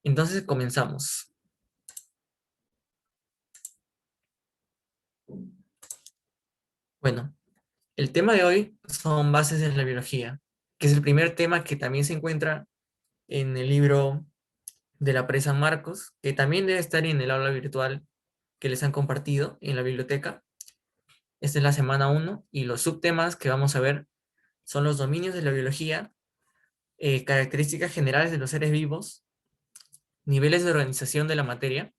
Entonces comenzamos. Bueno, el tema de hoy son bases de la biología, que es el primer tema que también se encuentra en el libro de la Presa Marcos, que también debe estar en el aula virtual que les han compartido en la biblioteca. Esta es la semana uno y los subtemas que vamos a ver son los dominios de la biología, características generales de los seres vivos, niveles de organización de la materia,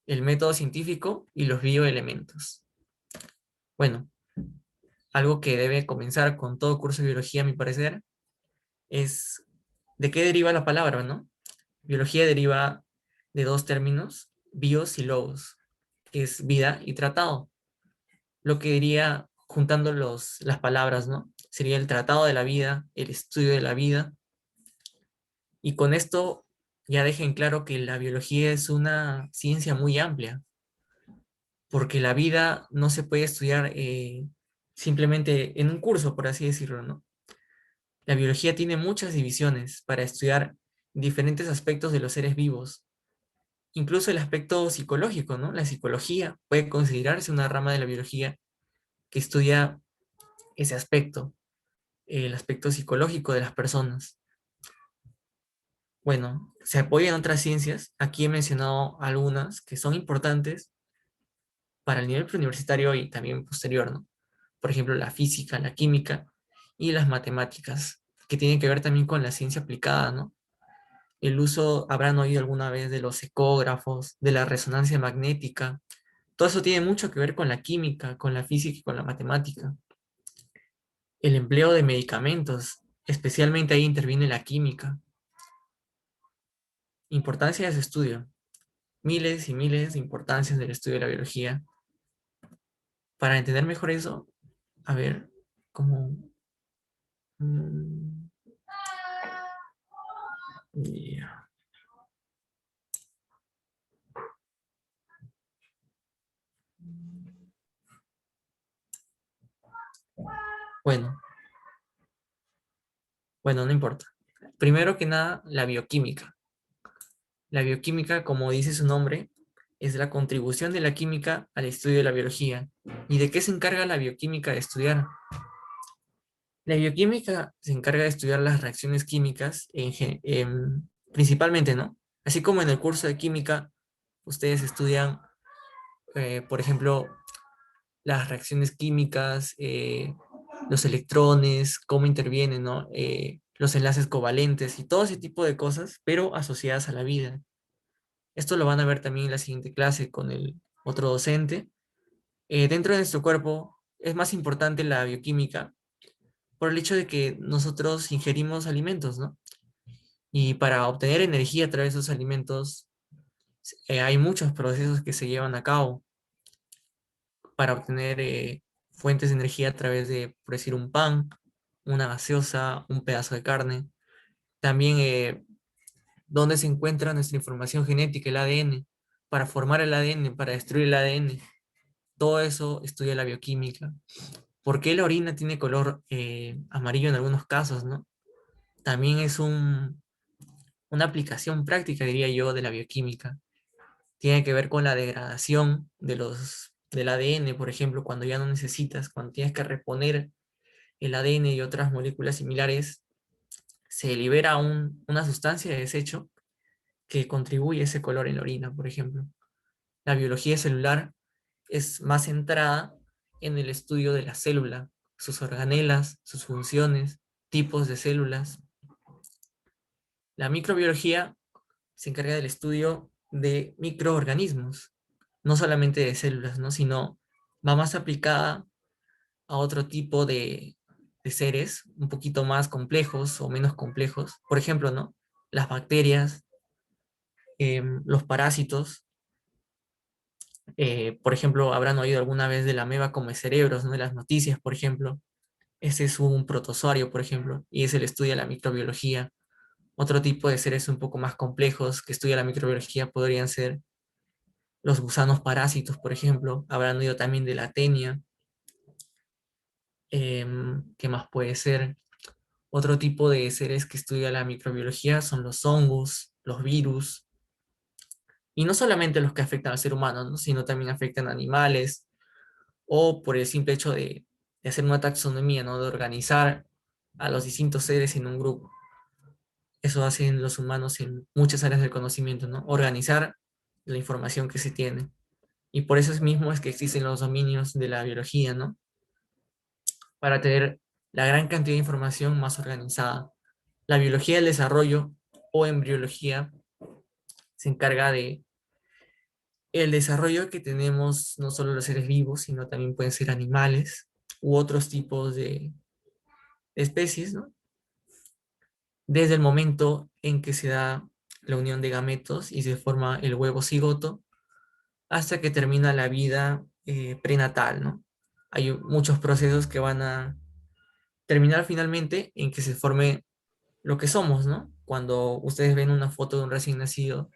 el método científico y los bioelementos. Bueno, algo que debe comenzar con todo curso de biología, a mi parecer, es de qué deriva la palabra, ¿no? Biología deriva de dos términos, bios y logos, que es vida y tratado. Lo que diría, juntando las palabras, ¿no? Sería el tratado de la vida, el estudio de la vida. Y con esto ya dejen claro que la biología es una ciencia muy amplia, porque la vida no se puede estudiar simplemente en un curso, por así decirlo, ¿no? La biología tiene muchas divisiones para estudiar diferentes aspectos de los seres vivos, incluso el aspecto psicológico, ¿no? La psicología puede considerarse una rama de la biología que estudia ese aspecto, el aspecto psicológico de las personas. Bueno, se apoya en otras ciencias. Aquí he mencionado algunas que son importantes para el nivel preuniversitario y también posterior, ¿no? Por ejemplo, la física, la química y las matemáticas, que tienen que ver también con la ciencia aplicada, ¿no? El uso, habrán oído alguna vez de los ecógrafos, de la resonancia magnética. Todo eso tiene mucho que ver con la química, con la física y con la matemática. El empleo de medicamentos, especialmente ahí interviene la química. Importancia de su estudio. Miles y miles de importancias del estudio de la biología. Para entender mejor eso, a ver, cómo... mm, yeah. Bueno, bueno, no importa. Primero que nada, la bioquímica. La bioquímica, como dice su nombre, es la contribución de la química al estudio de la biología. ¿Y de qué se encarga la bioquímica de estudiar? La bioquímica se encarga de estudiar las reacciones químicas principalmente, ¿no? Así como en el curso de química, ustedes estudian, por ejemplo, las reacciones químicas, los electrones, cómo intervienen, ¿no? Los enlaces covalentes y todo ese tipo de cosas, pero asociadas a la vida. Esto lo van a ver también en la siguiente clase con el otro docente. Dentro de nuestro cuerpo es más importante la bioquímica por el hecho de que nosotros ingerimos alimentos, ¿no? Y para obtener energía a través de esos alimentos, hay muchos procesos que se llevan a cabo para obtener fuentes de energía a través de, por decir, un pan, una gaseosa, un pedazo de carne. También dónde se encuentra nuestra información genética, el ADN, para formar el ADN, para destruir el ADN. Todo eso estudia la bioquímica. ¿Por qué la orina tiene color amarillo en algunos casos, no? También es una aplicación práctica, diría yo, de la bioquímica. Tiene que ver con la degradación del ADN, por ejemplo, cuando ya no necesitas, cuando tienes que reponer el ADN y otras moléculas similares, se libera una sustancia de desecho que contribuye a ese color en la orina, por ejemplo. La biología celular es más centrada en el estudio de la célula, sus organelas, sus funciones, tipos de células. La microbiología se encarga del estudio de microorganismos, no solamente de células, ¿no? Sino va más aplicada a otro tipo de seres un poquito más complejos o menos complejos. Por ejemplo, ¿no? Las bacterias, los parásitos. Por ejemplo, habrán oído alguna vez de la ameba come cerebros, ¿no? De las noticias, por ejemplo. Ese es un protozoario, por ejemplo, y es el estudio de la microbiología. Otro tipo de seres un poco más complejos que estudia la microbiología podrían ser los gusanos parásitos, por ejemplo. Habrán oído también de la tenia. ¿Qué más puede ser? Otro tipo de seres que estudia la microbiología son los hongos, los virus. Y no solamente los que afectan al ser humano, ¿no? Sino también afectan a animales o por el simple hecho de hacer una taxonomía, ¿no? De organizar a los distintos seres en un grupo. Eso hacen los humanos en muchas áreas del conocimiento, ¿no? Organizar la información que se tiene. Y por eso mismo es que existen los dominios de la biología, ¿no? Para tener la gran cantidad de información más organizada. La biología del desarrollo o embriología se encarga de el desarrollo que tenemos no solo los seres vivos, sino también pueden ser animales u otros tipos de especies, ¿no? Desde el momento en que se da la unión de gametos y se forma el huevo cigoto hasta que termina la vida prenatal, ¿no? Hay muchos procesos que van a terminar finalmente en que se forme lo que somos, ¿no? Cuando ustedes ven una foto de un recién nacido,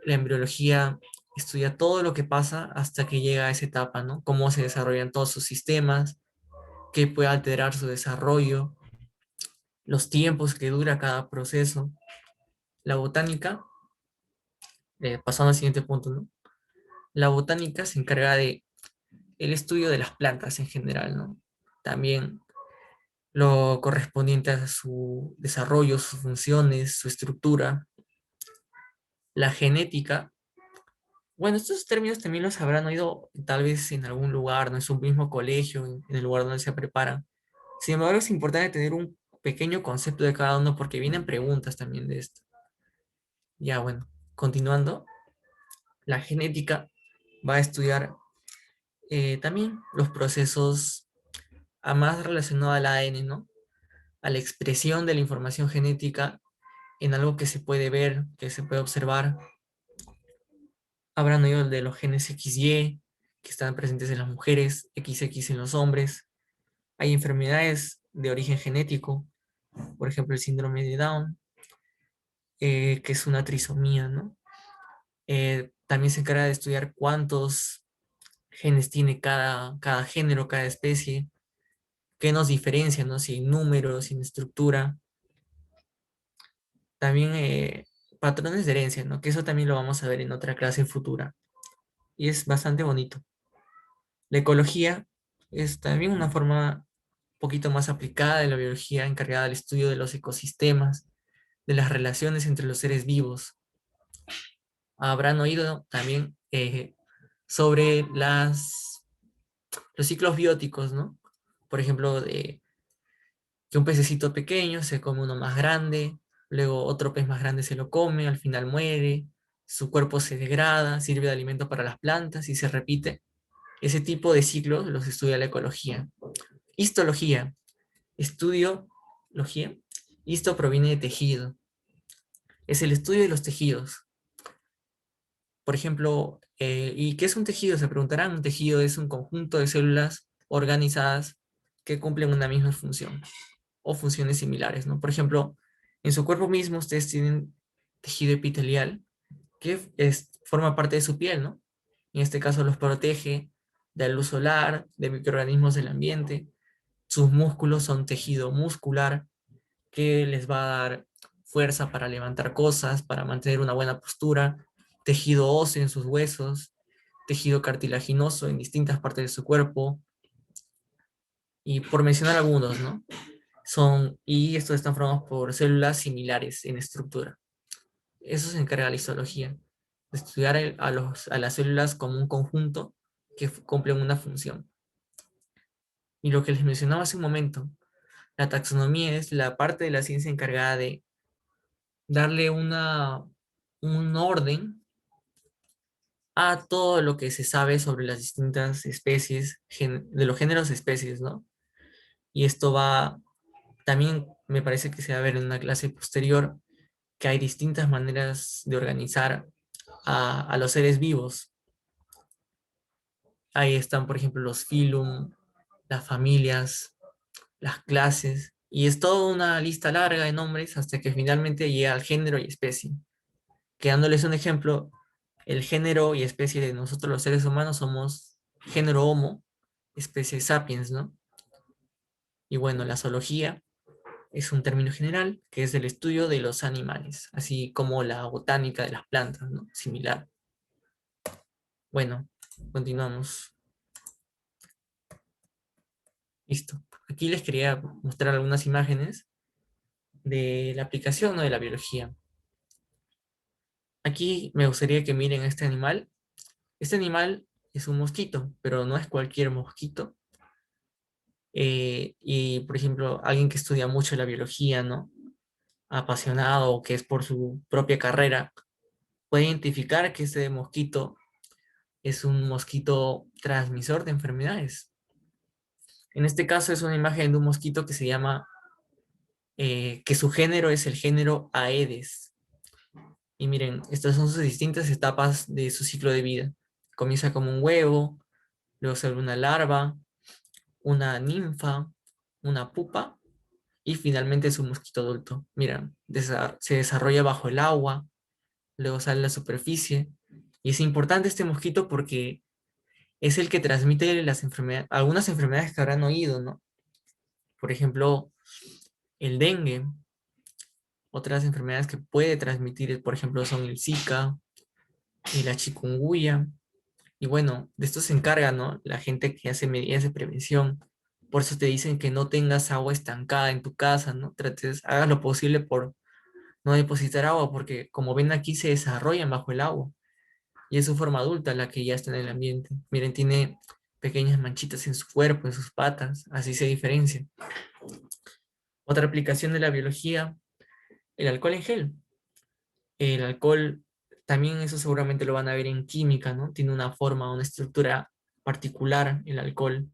la embriología estudia todo lo que pasa hasta que llega a esa etapa, ¿no? Cómo se desarrollan todos sus sistemas, qué puede alterar su desarrollo, los tiempos que dura cada proceso. La botánica, pasando al siguiente punto, ¿no? La botánica se encarga de el estudio de las plantas en general, ¿no? También lo correspondiente a su desarrollo, sus funciones, su estructura. La genética, bueno, estos términos también los habrán oído tal vez en algún lugar, no es un mismo colegio, en el lugar donde se preparan. Sin embargo, es importante tener un pequeño concepto de cada uno porque vienen preguntas también de esto. Ya, bueno, continuando, la genética va a estudiar también los procesos más relacionados al ADN, ¿no? A la expresión de la información genética en algo que se puede ver, que se puede observar. Habrán oído de los genes XY, que están presentes en las mujeres, XX en los hombres. Hay enfermedades de origen genético, por ejemplo, el síndrome de Down, que es una trisomía, ¿no? También se encarga de estudiar cuántos genes tiene cada género, cada especie, qué nos diferencia, ¿no? Si en números, si en estructura. También patrones de herencia, ¿no? Que eso también lo vamos a ver en otra clase futura. Y es bastante bonito. La ecología es también una forma un poquito más aplicada de la biología encargada del estudio de los ecosistemas, de las relaciones entre los seres vivos. Habrán oído también sobre los ciclos bióticos, ¿no? Por ejemplo, de que un pececito pequeño se come uno más grande, luego otro pez más grande se lo come, al final muere, su cuerpo se degrada, sirve de alimento para las plantas y se repite. Ese tipo de ciclos los estudia la ecología. Histología, estudio, logía, histo proviene de tejido, es el estudio de los tejidos. Por ejemplo, ¿y qué es un tejido? Se preguntarán, un tejido es un conjunto de células organizadas que cumplen una misma función o funciones similares, ¿no? Por ejemplo, en su cuerpo mismo ustedes tienen tejido epitelial que forma parte de su piel, ¿no? En este caso los protege de la luz solar, de microorganismos del ambiente. Sus músculos son tejido muscular que les va a dar fuerza para levantar cosas, para mantener una buena postura. Tejido óseo en sus huesos, tejido cartilaginoso en distintas partes de su cuerpo, y por mencionar algunos, ¿no? Y estos están formados por células similares en estructura. Eso se encarga la histología, de estudiar a las células como un conjunto que cumplen una función. Y lo que les mencionaba hace un momento, la taxonomía es la parte de la ciencia encargada de darle un orden a todo lo que se sabe sobre las distintas especies, de los géneros de especies, ¿no? Y esto también me parece que se va a ver en una clase posterior, que hay distintas maneras de organizar a los seres vivos. Ahí están, por ejemplo, los filum, las familias, las clases, y es toda una lista larga de nombres hasta que finalmente llega al género y especie. Quedándoles un ejemplo, el género y especie de nosotros los seres humanos somos género Homo, especie Sapiens, ¿no? Y bueno, la zoología. es un término general que es el estudio de los animales, así como la botánica de las plantas, ¿no? Similar. Bueno, continuamos. Listo. Aquí les quería mostrar algunas imágenes de la aplicación, ¿no? De la biología. Aquí me gustaría que miren a este animal. Este animal es un mosquito, pero no es cualquier mosquito. Y, por ejemplo, alguien que estudia mucho la biología, ¿no? Apasionado o que es por su propia carrera, puede identificar que este mosquito es un mosquito transmisor de enfermedades. En este caso es una imagen de un mosquito que se llama, que su género es el género Aedes. Y miren, estas son sus distintas etapas de su ciclo de vida. Comienza como un huevo, luego sale una larva, una ninfa, una pupa y finalmente es un mosquito adulto. Mira, se desarrolla bajo el agua, luego sale a la superficie. Y es importante este mosquito porque es el que transmite las enfermedades, algunas enfermedades que habrán oído, ¿no? Por ejemplo, el dengue. Otras enfermedades que puede transmitir, por ejemplo, son el Zika y la chikungunya. Y bueno, de esto se encarga, ¿no? La gente que hace medidas de prevención. Por eso te dicen que no tengas agua estancada en tu casa, ¿no? Hagas lo posible por no depositar agua, porque como ven aquí se desarrollan bajo el agua. Y es su forma adulta la que ya está en el ambiente. Miren, tiene pequeñas manchitas en su cuerpo, en sus patas, así se diferencia. Otra aplicación de la biología, el alcohol en gel. El alcohol, también eso seguramente lo van a ver en química, ¿no? Tiene una forma, una estructura particular el alcohol.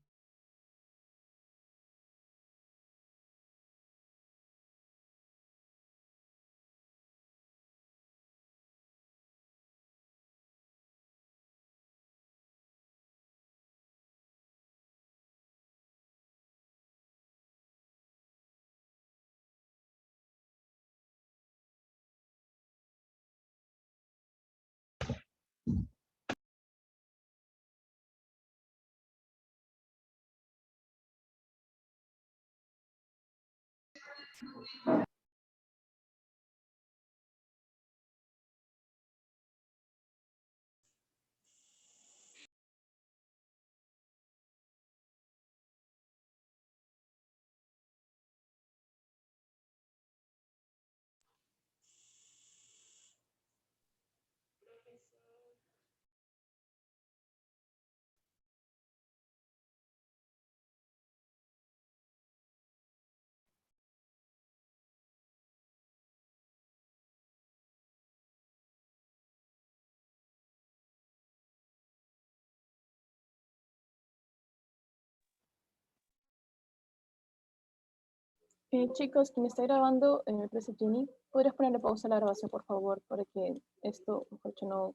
Chicos, quien está grabando, me parece Jenny, ¿podrías ponerle pausa a la grabación, por favor, para que esto, mejor dicho, no